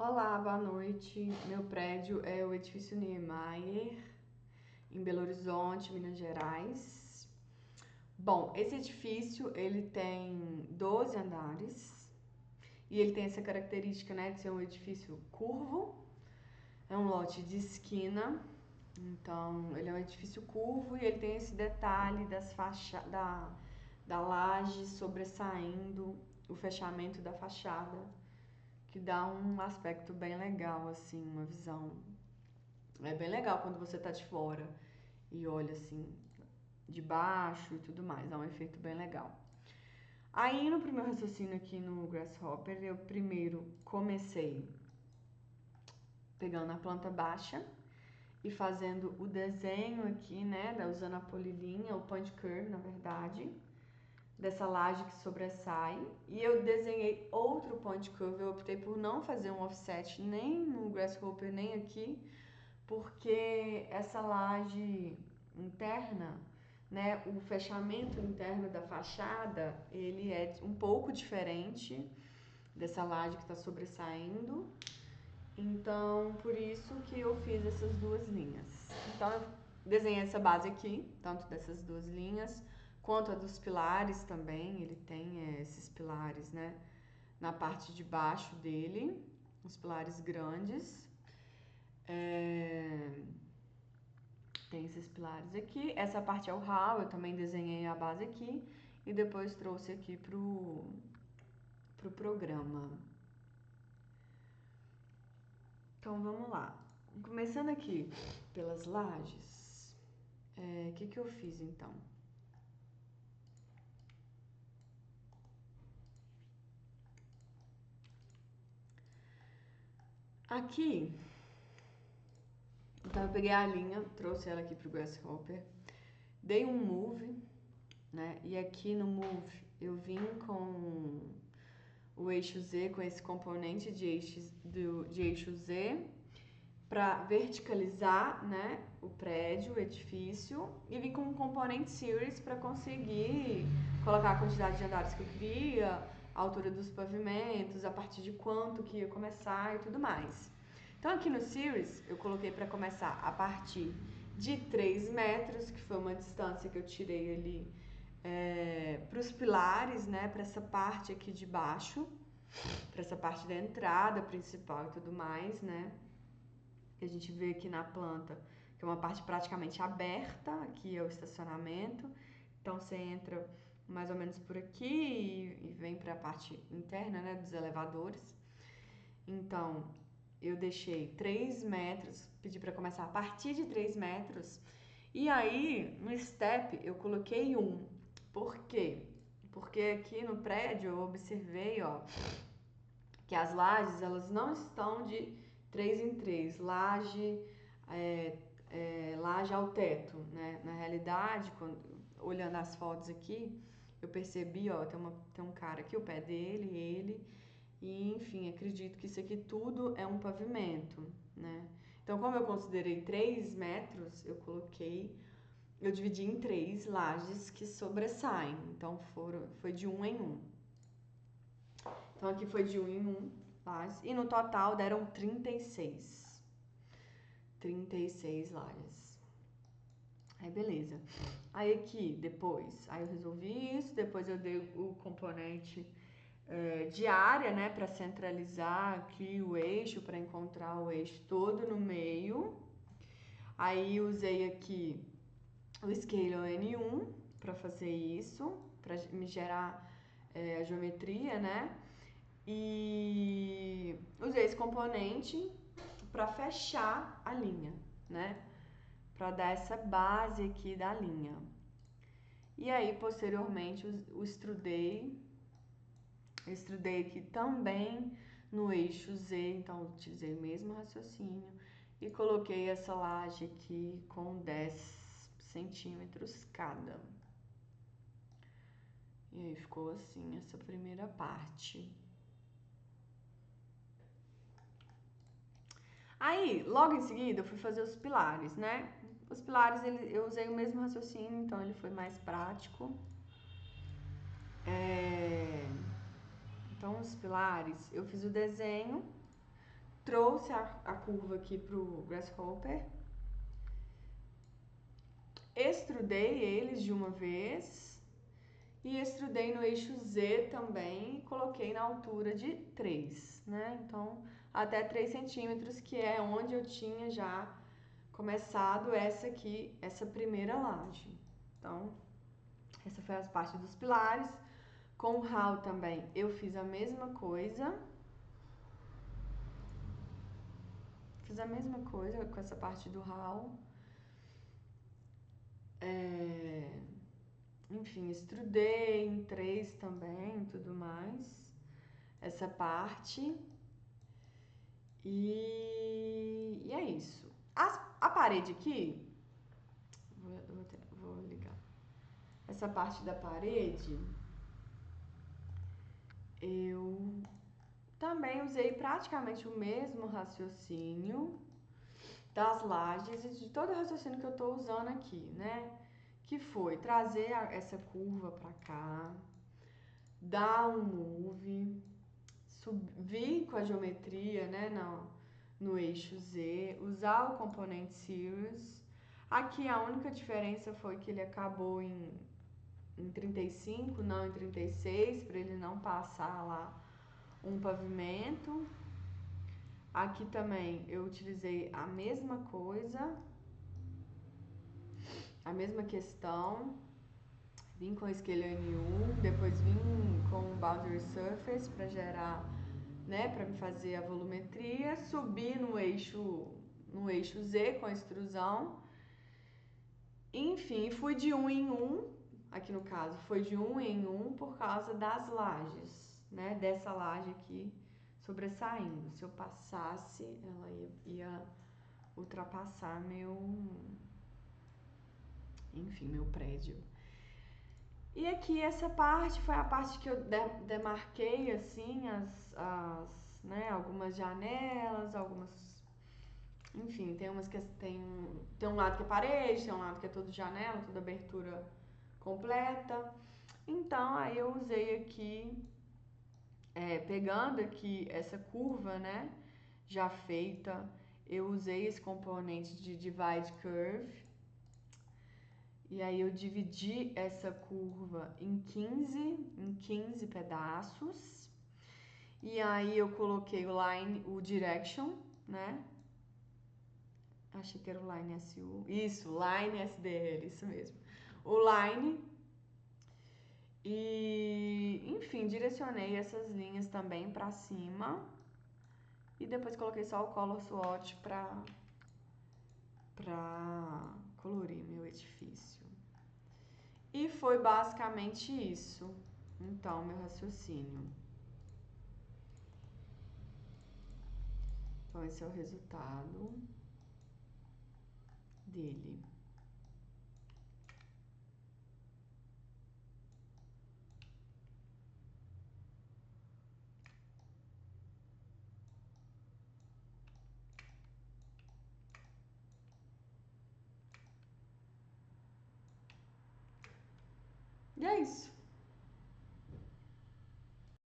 Olá, boa noite. Meu prédio é o edifício Niemeyer, em Belo Horizonte, Minas Gerais. Bom, esse edifício ele tem 12 andares e ele tem essa característica, né, de ser um edifício curvo. É um lote de esquina, então ele é um edifício curvo e ele tem esse detalhe da laje sobressaindo o fechamento da fachada, que dá um aspecto bem legal, assim, uma visão. É bem legal quando você tá de fora e olha assim, de baixo e tudo mais, dá um efeito bem legal. Aí no primeiro raciocínio aqui no Grasshopper, eu primeiro comecei pegando a planta baixa e fazendo o desenho aqui, né, usando a polilinha, o point curve, na verdade, dessa laje que sobressai. E eu desenhei outro point curve, eu optei por não fazer um offset nem no Grasshopper, nem aqui, porque essa laje interna, né, o fechamento interno da fachada, ele é um pouco diferente dessa laje que está sobressaindo. Então, por isso que eu fiz essas duas linhas. Então, eu desenhei essa base aqui, tanto dessas duas linhas, quanto a dos pilares também. Ele tem esses pilares, né, na parte de baixo dele, os pilares grandes. Tem esses pilares aqui. Essa parte é o hall, eu também desenhei a base aqui e depois trouxe aqui pro programa. Então vamos lá. Começando aqui pelas lajes, que eu fiz então? Aqui, então eu peguei a linha, trouxe ela aqui pro Grasshopper, dei um move, né? E aqui no move eu vim com o eixo Z, com esse componente de eixo Z, para verticalizar, né, o prédio, o edifício, e vim com um componente series para conseguir colocar a quantidade de andares que eu queria, a altura dos pavimentos, a partir de quanto que ia começar e tudo mais. Então aqui no series eu coloquei para começar a partir de 3 metros, que foi uma distância que eu tirei ali para os pilares, né, para essa parte aqui de baixo, para essa parte da entrada principal e tudo mais, né, que a gente vê aqui na planta, que é uma parte praticamente aberta, aqui é o estacionamento, então você entra mais ou menos por aqui e vem para a parte interna, né, dos elevadores. Então, eu deixei 3 metros, pedi para começar a partir de 3 metros, e aí no step eu coloquei 1. Por quê? Porque aqui no prédio eu observei, ó, que as lajes elas não estão de 3 em 3, laje ao teto, né? Na realidade, olhando as fotos aqui, eu percebi, ó, tem um cara aqui, o pé dele, ele, e enfim, acredito que isso aqui tudo é um pavimento, né? Então, como eu considerei 3 metros, eu dividi em 3 lajes que sobressaem, então foi de um em um. Então aqui foi de um em um lajes. E no total deram 36. 36 lajes. Aí beleza. Aí aqui depois, aí eu resolvi isso. Depois eu dei o componente de área, né? Pra centralizar aqui o eixo, pra encontrar o eixo todo no meio. Aí usei aqui o Scale N1 pra fazer isso. Pra me gerar a geometria, né? E usei esse componente para fechar a linha, né? Para dar essa base aqui da linha. E aí, posteriormente, extrudei aqui também no eixo Z, então utilizei o mesmo raciocínio e coloquei essa laje aqui com 10 centímetros cada. E aí ficou assim essa primeira parte. Aí, logo em seguida, eu fui fazer os pilares, né? Os pilares eu usei o mesmo raciocínio, então ele foi mais prático. Então, os pilares, eu fiz o desenho, trouxe a curva aqui pro Grasshopper, extrudei eles de uma vez e extrudei no eixo Z também e coloquei na altura de 3, né? Então, até 3 centímetros, que é onde eu tinha já começado essa aqui, essa primeira laje. Então, essa foi as partes dos pilares. Com o hall também eu fiz a mesma coisa. Fiz a mesma coisa com essa parte do hall. Enfim, estrudei em 3 também, tudo mais. Essa parte. E é isso. A parede aqui, vou ligar. Essa parte da parede, eu também usei praticamente o mesmo raciocínio das lajes e de todo o raciocínio que eu tô usando aqui, né? Que foi trazer essa curva pra cá, dar um move, subir com a geometria, né, no eixo Z, usar o componente Series. Aqui a única diferença foi que ele acabou em 35, não em 36, para ele não passar lá um pavimento. Aqui também eu utilizei a mesma coisa, a mesma questão. Vim com Scale N1, depois vim com Boundary Surface para gerar, né, para me fazer a volumetria, subi no eixo Z com a extrusão. Enfim, fui de 1 em 1, aqui no caso, foi de 1 em 1 por causa das lajes, né, dessa laje aqui sobressaindo. Se eu passasse, ela ia ultrapassar meu prédio. E aqui essa parte foi a parte que eu demarquei assim né, algumas janelas, enfim, tem umas que tem um lado que é parede, tem um lado que é todo janela, toda abertura completa. Então aí eu usei aqui, pegando aqui essa curva, né, já feita, eu usei esse componente de Divide Curve. E aí eu dividi essa curva em 15 pedaços. E aí eu coloquei o direction, né? Achei que era o line SU. Isso, line SDL, isso mesmo. O line. E, enfim, direcionei essas linhas também pra cima. E depois coloquei só o color swatch pra colorir meu edifício. E foi basicamente isso. Então, meu raciocínio. Então, esse é o resultado dele. E é isso.